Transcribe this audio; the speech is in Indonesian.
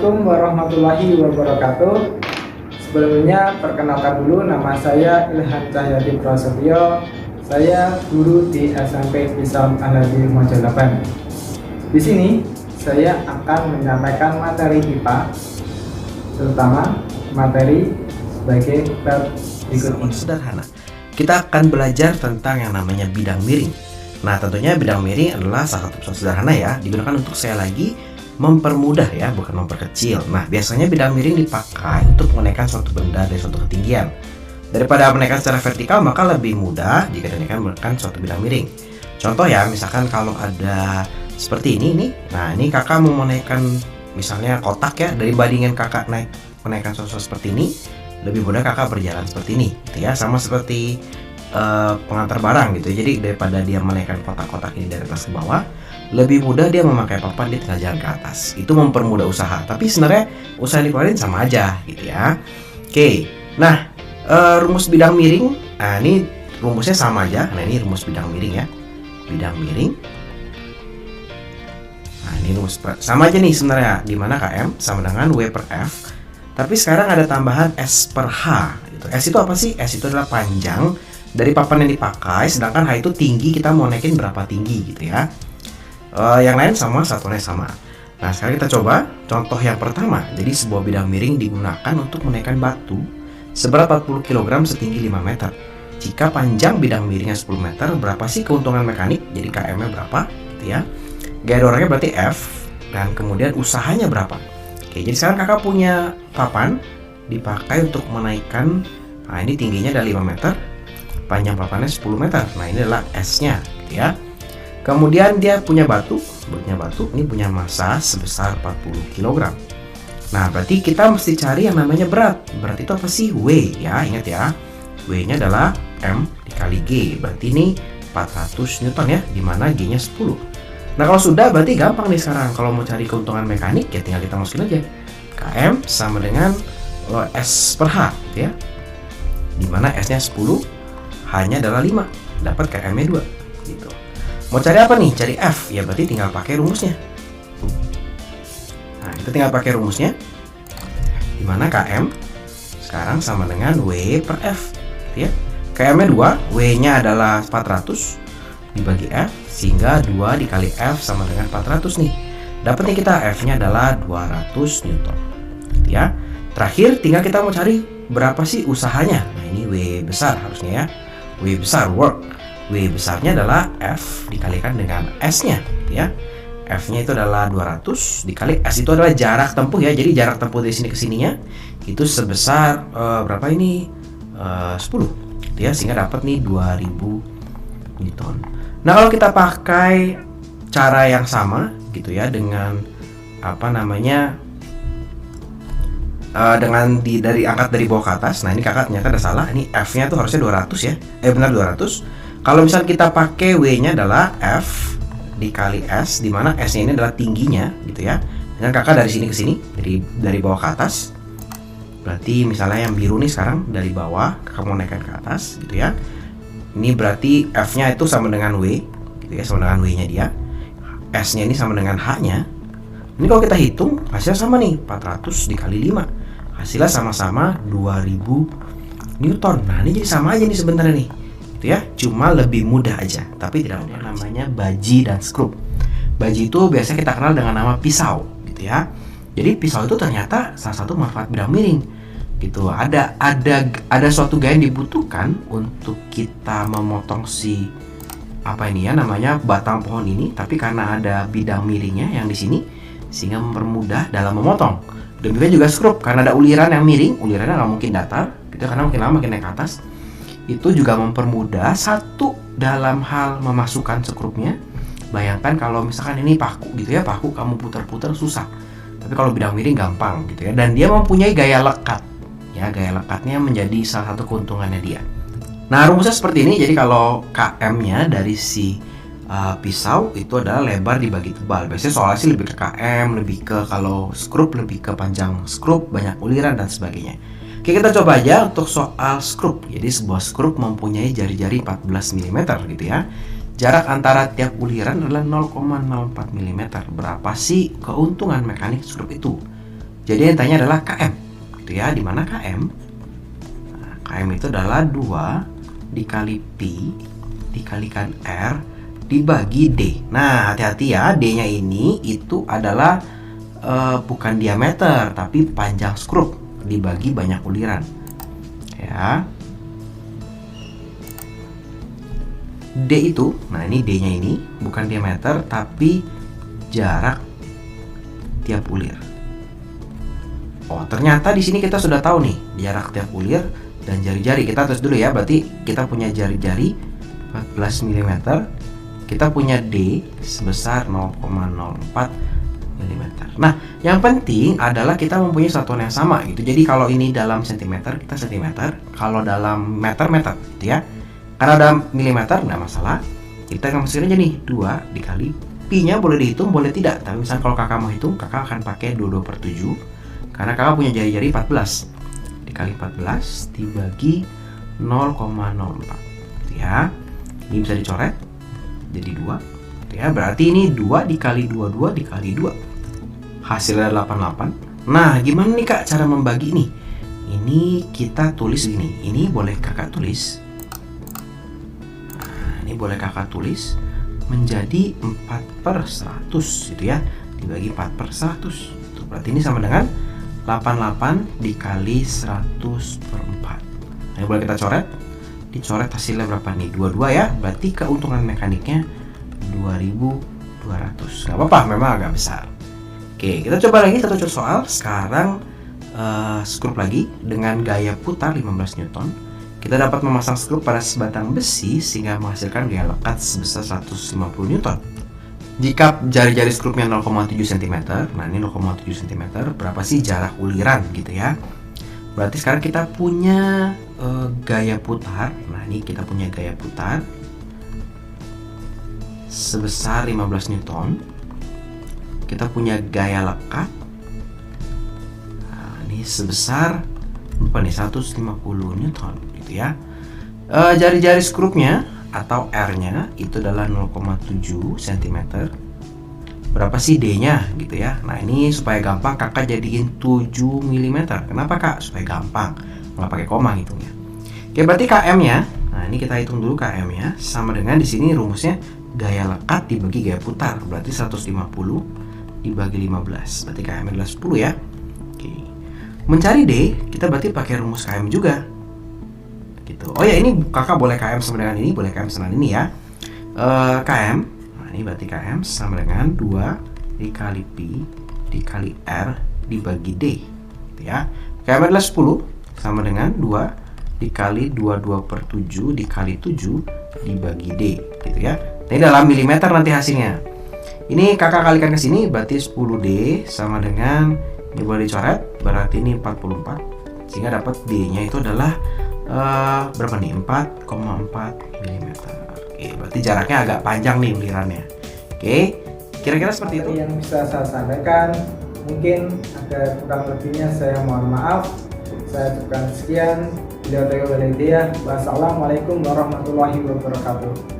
Assalamualaikum warahmatullahi wabarakatuh. Sebelumnya perkenalkan dulu, nama saya Ilham Cahyadi Prasetyo. Saya guru di SMP Pisau Al-Hadi Mojolaban. Di sini saya akan menyampaikan materi IPA, terutama materi sebagai bab berikut ini. Sederhana. Kita akan belajar tentang yang namanya bidang miring. Nah, tentunya bidang miring adalah salah satu contoh sederhana ya, digunakan untuk saya lagi mempermudah ya, bukan memperkecil. Nah, biasanya bidang miring dipakai untuk menaikkan suatu benda dari suatu ketinggian. Daripada menaikkan secara vertikal, maka lebih mudah jika dinaikkan menggunakan suatu bidang miring. Contoh ya, misalkan kalau ada seperti ini nih. Nah, ini kakak mau menaikkan misalnya kotak ya, dari bandingin kakak menaikkan sesuatu seperti ini, lebih mudah kakak berjalan seperti ini, gitu ya. Sama seperti pengantar barang gitu. Jadi daripada dia menaikkan kotak-kotak ini dari atas ke bawah, lebih mudah dia memakai papan, dia tinggal jalan ke atas. Itu mempermudah usaha. Tapi sebenarnya usaha yang dikeluarin sama aja gitu ya. Oke. Nah, rumus bidang miring. Nah, ini rumusnya sama aja. Nah, ini rumus bidang miring ya. Bidang miring. Nah, ini rumus sama aja nih sebenarnya. Dimana KM sama dengan W per F. Tapi sekarang ada tambahan S per H gitu. S itu apa sih? S itu adalah panjang dari papan yang dipakai, sedangkan H itu tinggi, kita mau naikin berapa tinggi gitu ya. Yang lain sama, satuannya sama. Nah, sekarang kita coba contoh yang pertama. Jadi sebuah bidang miring digunakan untuk menaikkan batu seberat 40 kg setinggi 5 meter. Jika panjang bidang miringnya 10 meter, berapa sih keuntungan mekanik? Jadi KM-nya berapa gitu ya. Gaya dorongnya berarti F, dan kemudian usahanya berapa. Oke, jadi sekarang kakak punya papan dipakai untuk menaikkan. Nah, ini tingginya ada 5 meter, panjang papannya 10 meter. Nah, ini adalah S-nya gitu ya. Kemudian dia punya batu, ini punya massa sebesar 40 kg. Nah, berarti kita mesti cari yang namanya berat. Berat itu apa sih? W ya, ingat ya. W-nya adalah M dikali G. Berarti ini 400 Newton ya, dimana G-nya 10. Nah, kalau sudah berarti gampang nih sekarang. Kalau mau cari keuntungan mekanik ya tinggal kita masukin aja. KM sama dengan S per H gitu ya. Dimana S-nya 10, H-nya adalah 5. Dapat KM-nya 2 gitu. Mau cari apa nih? Cari F. Ya berarti tinggal pakai rumusnya. Nah, kita tinggal pakai rumusnya. Dimana KM sekarang sama dengan W per F gitu ya. KM-nya 2, W-nya adalah 400 dibagi F, sehingga 2 dikali F sama dengan 400 nih. Dapat nih kita F-nya adalah 200 Newton gitu ya. Terakhir tinggal kita mau cari berapa sih usahanya. Nah, ini W besar harusnya ya. W besar work. W besarnya adalah F dikalikan dengan S-nya gitu ya. F-nya itu adalah 200 dikali S itu adalah jarak tempuh ya. Jadi jarak tempuh dari sini ke sininya itu sebesar berapa ini? 10 gitu ya, sehingga dapat nih 2000 Newton. Nah, kalau kita pakai cara yang sama gitu ya, dengan apa namanya, dari angkat dari bawah ke atas. Nah, ini kakak ternyata ada salah. Ini F-nya tuh harusnya 200 ya. Benar 200. Kalau misal kita pakai W-nya adalah F dikali S, di mana S-nya ini adalah tingginya gitu ya. Dan kakak dari sini ke sini, dari bawah ke atas. Berarti misalnya yang biru nih sekarang dari bawah kakak mau naikkan ke atas gitu ya. Ini berarti F-nya itu sama dengan W gitu ya, sama dengan W-nya dia. S-nya ini sama dengan H-nya. Ini kalau kita hitung hasilnya sama nih, 400 dikali 5. Hasilnya sama-sama 2000 Newton. Nah, ini jadi sama aja nih sebenarnya nih. Gitu ya, cuma lebih mudah aja. Tapi tidak ada namanya baji dan skrup. Baji itu biasanya kita kenal dengan nama pisau gitu ya. Jadi pisau itu ternyata salah satu manfaat bidang miring. Gitu. Ada suatu gaya yang dibutuhkan untuk kita memotong si apa ini ya namanya batang pohon ini, tapi karena ada bidang miringnya yang di sini sehingga mempermudah dalam memotong. Demikian juga skrup, karena ada uliran yang miring, ulirannya nggak mungkin datar gitu, karena makin lama makin naik ke atas. Itu juga mempermudah satu dalam hal memasukkan skrupnya. Bayangkan kalau misalkan ini paku gitu ya, paku kamu putar-putar susah. Tapi kalau bidang miring gampang gitu ya, dan dia mempunyai gaya lekat. Ya, gaya lekatnya menjadi salah satu keuntungannya dia. Nah, rumusnya seperti ini. Jadi kalau KM-nya dari si pisau itu adalah lebar dibagi tebal. Biasanya soalnya sih lebih ke KM, lebih ke kalau skrup lebih ke panjang skrup, banyak uliran dan sebagainya. Oke, kita coba aja untuk soal skrup. Jadi sebuah skrup mempunyai jari-jari 14 mm gitu ya. Jarak antara tiap uliran adalah 0,04 mm. Berapa sih keuntungan mekanik skrup itu? Jadi yang tanya adalah km, gitu ya. Di mana km? Nah, km itu adalah 2 dikali pi dikalikan r dibagi d. Nah, hati-hati ya, d-nya ini itu adalah bukan diameter tapi panjang skrup dibagi banyak uliran. Ya. D itu, nah ini D-nya ini bukan diameter tapi jarak tiap ulir. Oh, ternyata di sini kita sudah tahu nih jarak tiap ulir dan jari-jari. Kita tulis dulu ya, berarti kita punya jari-jari 14 mm. Kita punya D sebesar 0,04 mm. Nah, yang penting adalah kita mempunyai satuan yang sama gitu. Jadi kalau ini dalam cm, kita cm. Kalau dalam meter, gitu ya. Karena ada milimeter, nggak masalah. Kita akan masukin aja nih 2 dikali pi-nya boleh dihitung, boleh tidak. Tapi misalnya kalau kakak mau hitung, kakak akan pakai 22/7. Karena kakak punya jari-jari 14 dikali 14 dibagi 0,04. Ya, ini bisa dicoret jadi 2. Ya, berarti ini 2 dikali 22 dikali 2. Hasilnya 88. Nah, gimana nih kak cara membagi ini? Ini kita tulis gini. Ini boleh kakak tulis. Ini boleh kakak tulis menjadi 4/100 gitu ya, dibagi 4/100 itu berarti ini sama dengan 88 dikali 100/4. Nah, boleh kita coret, dicoret hasilnya berapa nih? 22 ya, berarti keuntungan mekaniknya 2200. Gak apa-apa, memang agak besar. Oke, kita coba lagi satu contoh soal. Sekarang skrup lagi dengan gaya putar 15 Newton. Kita dapat memasang skrup pada sebatang besi sehingga menghasilkan gaya lekat sebesar 150 Newton. Jika jari-jari skrupnya 0,7 cm, nah ini 0,7 cm, berapa sih jarak uliran gitu ya? Berarti sekarang kita punya gaya putar. Nah, ini kita punya gaya putar sebesar 15 Newton. Kita punya gaya lekat. Nah, ini sebesar berapa nih? 150 Newton gitu ya. Jari-jari skrupnya atau R-nya itu adalah 0,7 cm. Berapa sih D-nya gitu ya. Nah, ini supaya gampang kakak jadiin 7 mm. Kenapa kak? Supaya gampang, nggak pakai koma hitungnya. Oke, berarti km-nya, nah ini kita hitung dulu km-nya sama dengan di sini rumusnya gaya lekat dibagi gaya putar. Berarti 150 dibagi 15. Berarti km adalah 10 ya. Oke. Mencari D, kita berarti pakai rumus km juga. Gitu. Oh ya, ini kakak boleh km sama dengan ini, boleh km sama dengan ini ya. Km, nah ini berarti km sama dengan 2 dikali pi dikali r dibagi d. Gitu ya. Km adalah 10 sama dengan 2 dikali 22/7 dikali 7 dibagi d. Gitu ya. Nah, ini dalam milimeter nanti hasilnya. Ini kakak kalikan ke sini, berarti 10D sama dengan, ini boleh dicoret, berarti ini 44. Sehingga dapat D-nya itu adalah berapa nih? 4,4 mm. Oke, berarti jaraknya agak panjang nih ulirannya. Oke, kira-kira seperti itu yang bisa saya sampaikan. Mungkin ada kurang lebihnya saya mohon maaf. Saya ucapkan sekian. Wassalamualaikum warahmatullahi wabarakatuh.